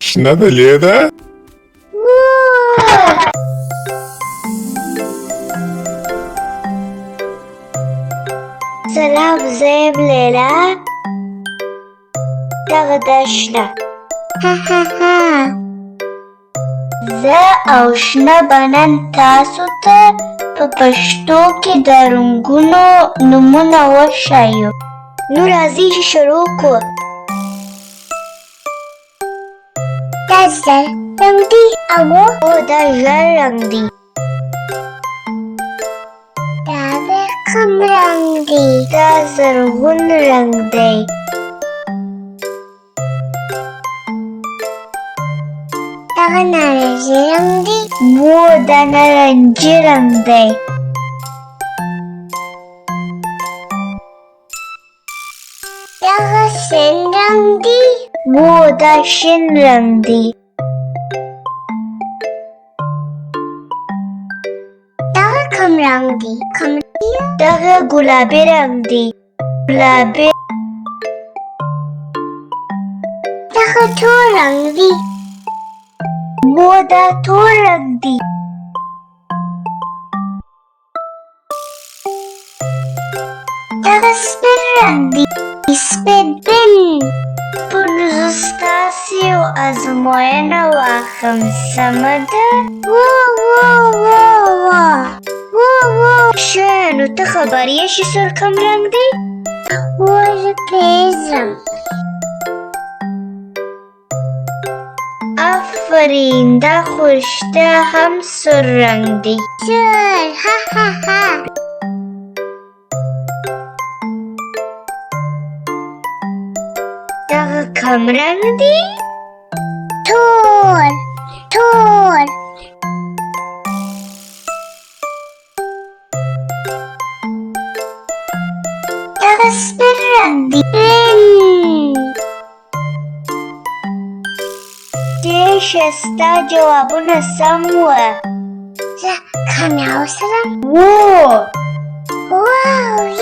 شنه ده لیلا. سلام زه یم لیلا دغه ده شنه زه او شنه به نن تاسو ته په پښتو کې د رنګونو نومونه وښایو. نو راځئ چې شروع کړو. دا زر رنګ دی او دا ژړ رنګ دی. دا د کوم رنګ دی؟ دا زرغون رنګ دی. دغه نارنجي رنګ دی؟ دا نارنجي رنګ دی. دغه شین رنګ دی؟ دا شین رنګ دی. دغه کوم رنګ دی؟ دغه ګلابي رنګ دی. ګلابي. دغه تور رنګ دی. دا تور رنګ دی. دغه سپین رنګ دی. سپین. زه ستاسې یو ازموینه واخلم، سمه ده؟ ښه، نو ته خبر یې چې سور کوم رنګ دی؟ زه پوهېږم. آفرین، دا خو رښتیا هم سور رنګ دی. دغه کوم رنګ دی؟ تور. دغه سپین رنګ دی. ډېر ښه، ستا جوابونه سم وه. زه کامیابه شوم. واو،